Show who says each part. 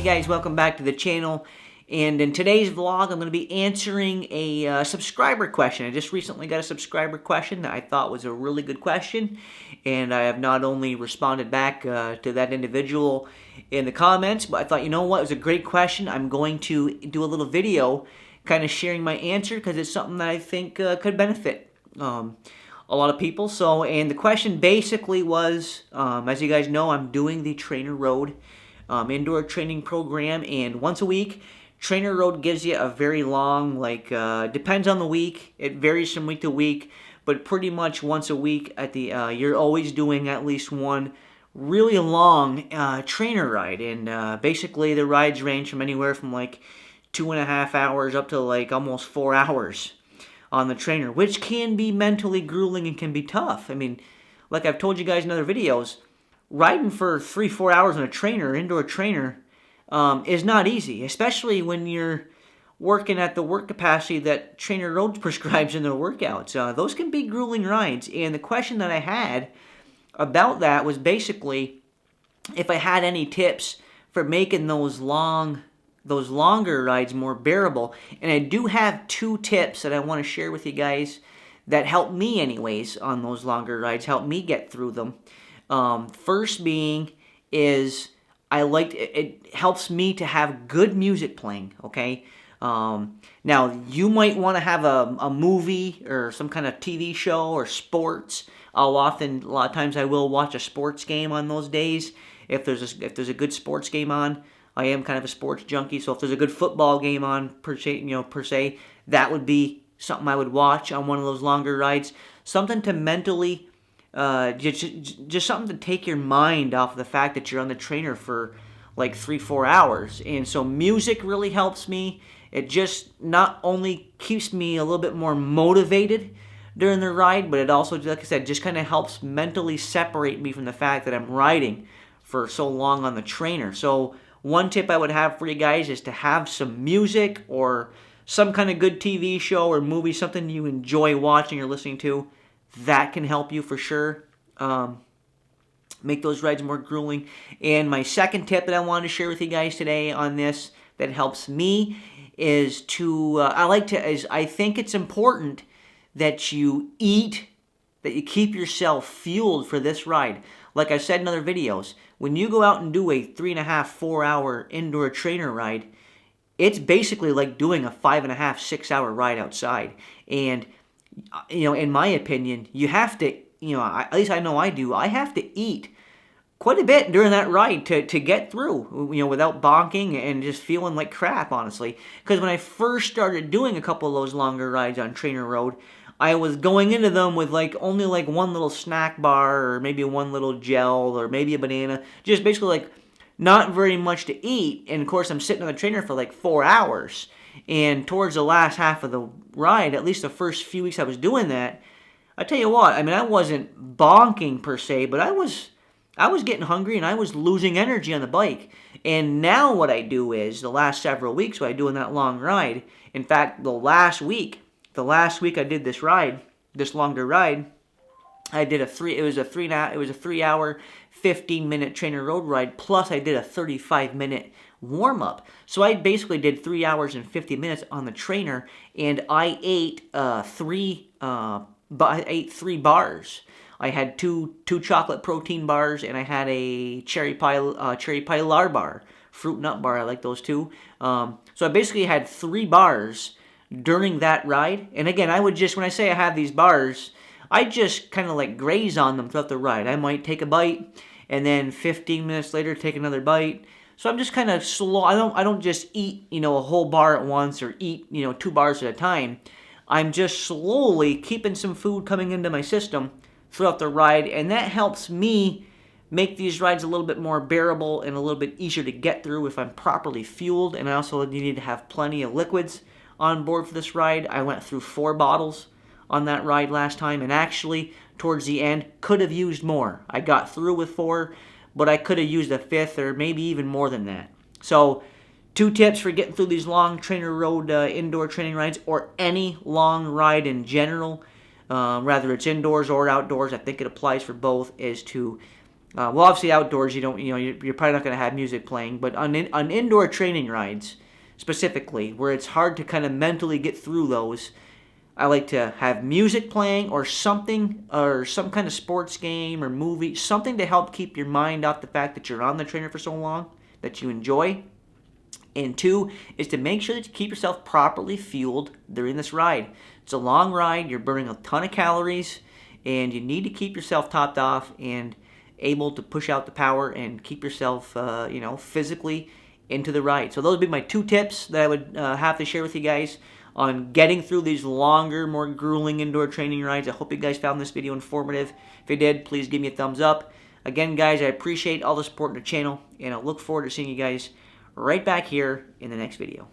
Speaker 1: guys, welcome back to the channel. And in today's vlog, I'm going to be answering a subscriber question. I just recently got a subscriber question that I thought was a really good question. And I have not only responded back to that individual in the comments, but I thought, you know what, it was a great question. I'm going to do a little video kind of sharing my answer because it's something that I think could benefit a lot of people. And the question basically was, as you guys know, I'm doing the Trainer Road indoor training program, and once a week, Trainer Road gives you a very long, depends on the week, it varies from week to week, but pretty much once a week at the you're always doing at least one really long trainer ride. And basically the rides range from anywhere from like 2.5 hours up to like almost 4 hours on the trainer, which can be mentally grueling and can be tough. I mean, like I've told you guys in other videos, riding for 3-4 hours on a trainer, indoor trainer, is not easy, especially when you're working at the work capacity that Trainer Road prescribes in their workouts. Those can be grueling rides, and the question that I had about that was basically if I had any tips for making those longer rides more bearable. And I do have 2 tips that I want to share with you guys that help me anyways on those longer rides, help me get through them. First being is it helps me to have good music playing, okay? Now, you might want to have a movie or some kind of TV show or sports. A lot of times I will watch a sports game on those days. If there's a good sports game on, I am kind of a sports junkie, so if there's a good football game on per se, that would be something I would watch on one of those longer rides. Something to mentally just something to take your mind off of the fact that you're on the trainer for like 3-4 hours. And so music really helps me. It just not only keeps me a little bit more motivated during the ride, but it also, like I said, just kind of helps mentally separate me from the fact that I'm riding for so long on the trainer. So one tip I would have for you guys is to have some music or some kind of good TV show or movie, something you enjoy watching or listening to. That can help you for sure. Make those rides more grueling. And my second tip that I wanted to share with you guys today on this that helps me is I think it's important that you eat, that you keep yourself fueled for this ride. Like I said in other videos, when you go out and do a 3.5-4 hour indoor trainer ride, it's basically like doing a 5.5-6 hour ride outside. And in my opinion, you have to, at least I know I do, I have to eat quite a bit during that ride to get through, without bonking and just feeling like crap, honestly. Because when I first started doing a couple of those longer rides on Trainer Road, I was going into them with only one little snack bar or maybe one little gel or maybe a banana, just basically not very much to eat. And of course, I'm sitting on the trainer for 4 hours. And towards the last half of the ride, at least the first few weeks I was doing that, I tell you what, I mean, I wasn't bonking per se, but I was getting hungry and I was losing energy on the bike. And now what I do is, the last several weeks when I doing that long ride, in fact, the last week I did this longer ride, I did it was a 3 hour, 15-minute Trainer Road ride, plus I did a 35-minute warm-up. So I basically did 3 hours and 50 minutes on the trainer, and I ate 3 bars. I had two chocolate protein bars, and I had a cherry pie Lar bar, fruit nut bar. I like those too. So I basically had 3 bars during that ride. And again, when I say I have these bars, I just kind of graze on them throughout the ride. I might take a bite, and then 15 minutes later take another bite. So I'm just kind of slow. I don't just eat, a whole bar at once or eat, 2 bars at a time. I'm just slowly keeping some food coming into my system throughout the ride, and that helps me make these rides a little bit more bearable and a little bit easier to get through if I'm properly fueled. And I also need to have plenty of liquids on board for this ride. I went through 4 bottles on that ride last time, and actually towards the end could have used more. I got through with 4, but I could have used a 5th or maybe even more than that. So 2 tips for getting through these long Trainer Road indoor training rides, or any long ride in general, whether it's indoors or outdoors. I think it applies for both, is to Well, obviously outdoors, you're probably not going to have music playing, but on indoor training rides specifically, where it's hard to kind of mentally get through those, I like to have music playing or something, or some kind of sports game or movie, something to help keep your mind off the fact that you're on the trainer for so long, that you enjoy. And two is to make sure that you keep yourself properly fueled during this ride. It's a long ride, you're burning a ton of calories, and you need to keep yourself topped off and able to push out the power and keep yourself, physically into the ride. So those would be my 2 tips that I would have to share with you guys on getting through these longer, more grueling indoor training rides. I hope you guys found this video informative. If you did, please give me a thumbs up. Again, guys, I appreciate all the support in the channel, and I look forward to seeing you guys right back here in the next video.